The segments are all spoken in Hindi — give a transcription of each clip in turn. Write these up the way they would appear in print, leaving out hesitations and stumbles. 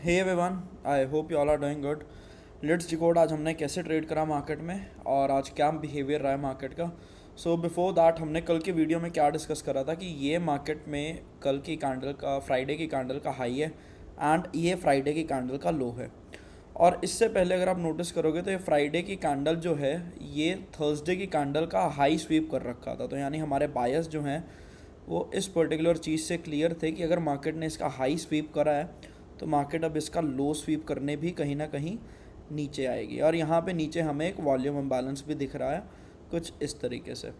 Hey everyone, I hope you all are doing good. Let's decode आज हमने कैसे ट्रेड करा मार्केट में और आज क्या बिहेवियर रहा है मार्केट का। सो बिफोर दैट हमने कल की वीडियो में क्या डिस्कस करा था कि ये मार्केट में कल की कैंडल का फ्राइडे की कैंडल का हाई है एंड ये फ्राइडे की कैंडल का लो है। और इससे पहले अगर आप नोटिस करोगे तो ये फ्राइडे की कैंडल जो है ये थर्सडे की कैंडल का हाई स्वीप कर रखा था। तो यानी हमारे बायस जो हैं वो इस पर्टिकुलर चीज़ से क्लियर थे कि अगर मार्केट ने इसका हाई स्वीप करा है तो मार्केट अब इसका लो स्वीप करने भी कहीं ना कहीं नीचे आएगी। और यहाँ पे नीचे हमें एक वॉल्यूम इम्बैलेंस भी दिख रहा है कुछ इस तरीके से।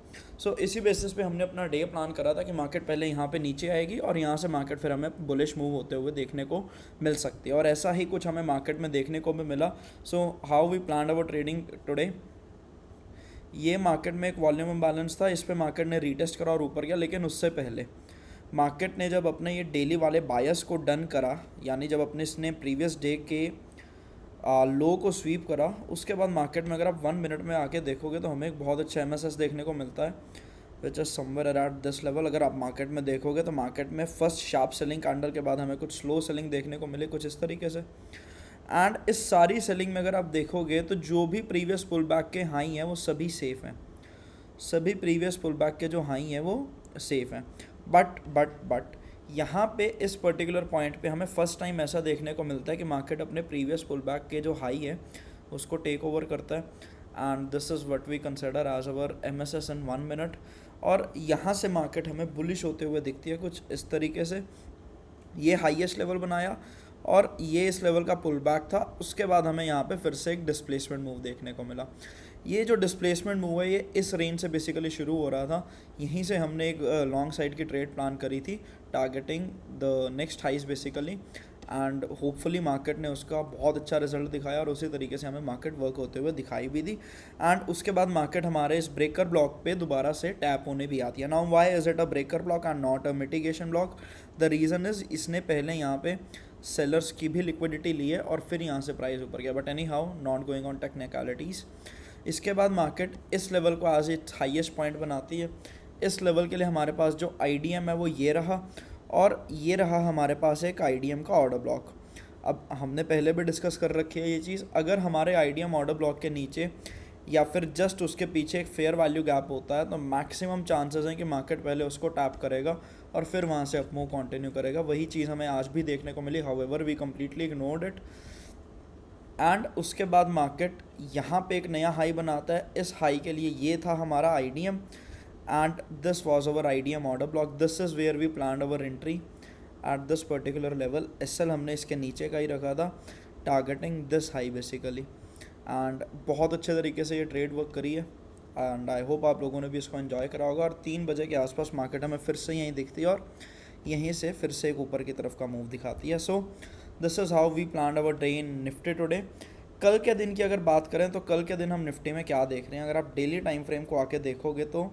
इसी बेसिस पे हमने अपना डे प्लान करा था कि मार्केट पहले यहाँ पे नीचे आएगी और यहाँ से मार्केट फिर हमें बुलिश मूव होते हुए देखने को मिल सकती है, और ऐसा ही कुछ हमें मार्केट में देखने को भी मिला। How we plan our trading today, ये मार्केट में एक वॉल्यूम इम्बैलेंस था, इस पे मार्केट ने रीटेस्ट करा और ऊपर गया। लेकिन उससे पहले मार्केट ने जब अपने ये डेली वाले बायस को डन करा, यानी जब अपने इसने प्रीवियस डे के लो को स्वीप करा, उसके बाद मार्केट में अगर आप 1 मिनट में आके देखोगे तो हमें एक बहुत अच्छा एमएसएस देखने को मिलता है which is somewhere around this level. अगर आप मार्केट में देखोगे तो मार्केट में फर्स्ट शार्प सेलिंग कैंडल के बाद हमें कुछ स्लो सेलिंग देखने को मिले कुछ इस तरीके से। एंड इस सारी सेलिंग में अगर आप देखोगे तो जो भी प्रीवियस पुल बैक के हाई हैं वो सभी सेफ़ हैं, सभी प्रीवियस पुल बैक के जो हाई हैं वो सेफ़ हैं। बट यहाँ पे इस पर्टिकुलर पॉइंट पे हमें फर्स्ट टाइम ऐसा देखने को मिलता है कि मार्केट अपने प्रीवियस पुल बैक के जो हाई है उसको टेक ओवर करता है, and this is what we consider as our MSS in 1 minute. और यहाँ से मार्केट हमें बुलिश होते हुए दिखती है कुछ इस तरीके से। ये हाईएस्ट लेवल बनाया और ये इस लेवल का पुल बैक था। उसके बाद हमें यहाँ पे फिर से एक डिस्प्लेसमेंट मूव देखने को मिला। ये जो डिस्प्लेसमेंट मूव है ये इस रेंज से बेसिकली शुरू हो रहा था, यहीं से हमने एक लॉन्ग साइड की ट्रेड प्लान करी थी targeting the next highs basically, and hopefully market ने उसका बहुत अच्छा रिजल्ट दिखाया और उसी तरीके से हमें मार्केट वर्क होते हुए दिखाई भी दी। एंड उसके बाद मार्केट हमारे इस ब्रेकर ब्लॉक पे दोबारा से टैप होने भी आती है। Now why is it a breaker block and not a mitigation block? The reason is इसने पहले यहाँ पे सेलर्स की भी लिक्विडिटी ली है और फिर यहाँ से प्राइस ऊपर गया, but any how not going on technicalities. इसके बाद मार्केट इस लेवल को आज इट्स हाईएस्ट पॉइंट बनाती है। इस लेवल के लिए हमारे पास जो आईडीएम है वो ये रहा, और ये रहा हमारे पास एक आईडीएम का ऑर्डर ब्लॉक। अब हमने पहले भी डिस्कस कर रखी है ये चीज़, अगर हमारे आईडीएम ऑर्डर ब्लॉक के नीचे या फिर जस्ट उसके पीछे एक फेयर वैल्यू गैप होता है तो मैक्सिमम चांसेस हैं कि मार्केट पहले उसको टैप करेगा और फिर वहाँ से अपमूव कंटिन्यू करेगा। वही चीज़ हमें आज भी देखने को मिली, however we completely ignored it. And उसके बाद मार्केट यहाँ पे एक नया हाई बनाता है। इस हाई के लिए ये था हमारा IDM and this was our IDM order block. This is where we plan our entry at this particular level. SL हमने इसके नीचे का ही रखा था targeting this high basically, and बहुत अच्छे तरीके से ये ट्रेड वर्क करी है एंड आई होप आप लोगों ने भी इसको एंजॉय करा होगा। और 3 बजे के आसपास मार्केट हमें फिर से यहीं दिखती है और यहीं से फिर से एक ऊपर की तरफ का मूव दिखाती है। So this is how we plan our day in Nifty today. कल के दिन की अगर बात करें तो कल के दिन हम निफ्टी में क्या देख रहे हैं, अगर आप डेली टाइम फ्रेम को आके देखोगे तो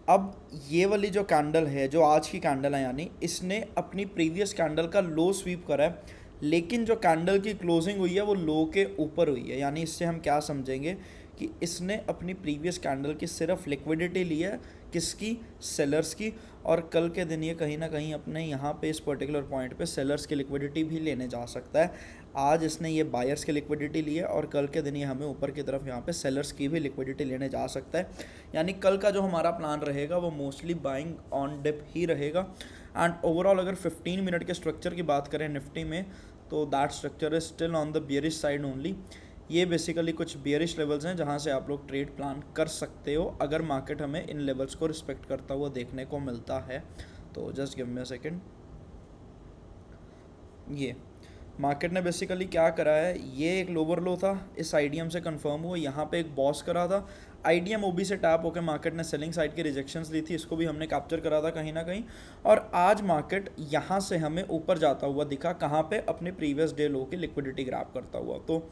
अब ये वाली जो कैंडल है जो आज की कैंडल है, यानी इसने अपनी प्रीवियस कैंडल का लो स्वीप करा है, लेकिन जो कैंडल की क्लोजिंग हुई है वो लो के ऊपर हुई है। यानी इससे हम क्या समझेंगे कि इसने अपनी प्रीवियस कैंडल की सिर्फ लिक्विडिटी ली है, किसकी? सेलर्स की। और कल के दिन ये कहीं ना कहीं अपने यहाँ पे इस पर्टिकुलर पॉइंट पे सेलर्स की लिक्विडिटी भी लेने जा सकता है। आज इसने ये बायर्स की लिक्विडिटी ली है और कल के दिन ये हमें ऊपर की तरफ यहाँ पे सेलर्स की भी लिक्विडिटी लेने जा सकता है। यानी कल का जो हमारा प्लान रहेगा वो मोस्टली बाइंग ऑन डिप ही रहेगा। एंड ओवरऑल अगर 15 मिनट के स्ट्रक्चर की बात करें निफ्टी में तो that structure is still on the bearish side only. ये बेसिकली कुछ बियरिश लेवल्स हैं जहाँ से आप लोग ट्रेड प्लान कर सकते हो अगर मार्केट हमें इन लेवल्स को रिस्पेक्ट करता हुआ देखने को मिलता है। तो just give me a second. ये मार्केट ने बेसिकली क्या करा है, ये एक लोअर लो था, इस आईडीएम से कंफर्म हुआ, यहाँ पे एक बॉस करा था, आईडीएम ओबी से टैप होकर मार्केट ने सेलिंग साइड की रिजेक्शंस ली थी, इसको भी हमने कैप्चर करा था कहीं ना कहीं। और आज मार्केट यहाँ से हमें ऊपर जाता हुआ दिखा, कहाँ पे? अपने प्रीवियस डे लो की लिक्विडिटी ग्रैब करता हुआ। तो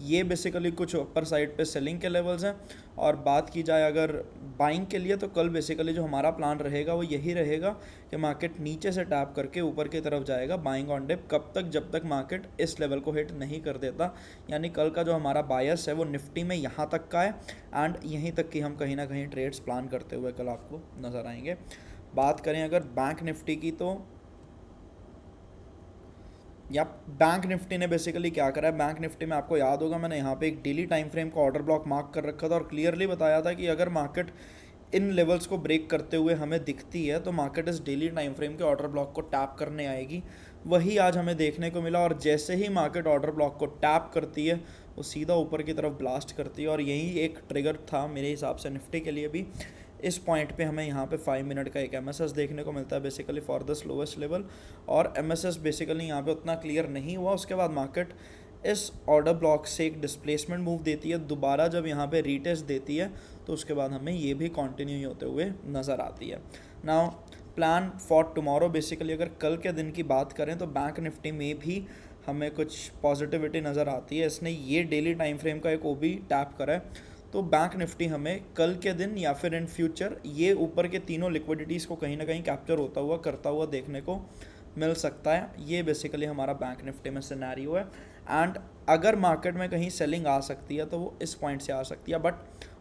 ये बेसिकली कुछ अपर साइड पे सेलिंग के लेवल्स हैं। और बात की जाए अगर बाइंग के लिए तो कल बेसिकली जो हमारा प्लान रहेगा वो यही रहेगा कि मार्केट नीचे से टैप करके ऊपर की तरफ जाएगा बाइंग ऑन डिप, कब तक? जब तक मार्केट इस लेवल को हिट नहीं कर देता। यानी कल का जो हमारा बायस है वो निफ्टी में यहाँ तक का है एंड यहीं तक कि हम कहीं ना कहीं ट्रेड्स प्लान करते हुए कल आपको नज़र आएंगे। बात करें अगर बैंक निफ्टी की तो या बैंक निफ्टी ने बेसिकली क्या करा है, बैंक निफ्टी में आपको याद होगा मैंने यहाँ पे एक डेली टाइम फ्रेम का ऑर्डर ब्लॉक मार्क कर रखा था और क्लियरली बताया था कि अगर मार्केट इन लेवल्स को ब्रेक करते हुए हमें दिखती है तो मार्केट इस डेली टाइम फ्रेम के ऑर्डर ब्लॉक को टैप करने आएगी। वही आज हमें देखने को मिला और जैसे ही मार्केट ऑर्डर ब्लॉक को टैप करती है वो सीधा ऊपर की तरफ ब्लास्ट करती है और यही एक ट्रिगर था मेरे हिसाब से निफ्टी के लिए भी। इस पॉइंट पे हमें यहाँ पे 5 मिनट का एक एमएसएस देखने को मिलता है basically for the slowest level, और एमएसएस बेसिकली यहाँ पे उतना क्लियर नहीं हुआ। उसके बाद मार्केट इस ऑर्डर ब्लॉक से एक डिस्प्लेसमेंट मूव देती है, दोबारा जब यहाँ पे रीटेस्ट देती है तो उसके बाद हमें ये भी कंटिन्यू होते हुए नज़र आती है। Now plan for tomorrow, basically अगर कल के दिन की बात करें तो बैंक निफ्टी में भी हमें कुछ पॉजिटिविटी नज़र आती है। इसने ये डेली टाइम फ्रेम का एक ओबी टैप करा है, तो बैंक निफ्टी हमें कल के दिन या फिर इन फ्यूचर ये ऊपर के तीनों लिक्विडिटीज़ को कहीं ना कहीं कैप्चर होता हुआ करता हुआ देखने को मिल सकता है। ये बेसिकली हमारा बैंक निफ्टी में सिनेरियो है। एंड अगर मार्केट में कहीं सेलिंग आ सकती है तो वो इस पॉइंट से आ सकती है, बट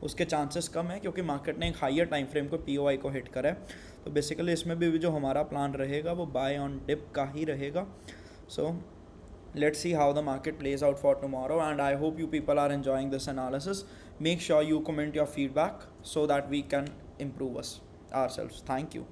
उसके चांसेस कम है क्योंकि मार्केट ने एक हायर टाइम फ्रेम को पीओआई को हिट करा है। तो बेसिकली इसमें भी जो हमारा प्लान रहेगा वो बाय ऑन डिप का ही रहेगा। सो let's see how the market plays out for tomorrow, and I hope you people are enjoying this analysis. Make sure you comment your feedback so that we can improve ourselves. Thank you.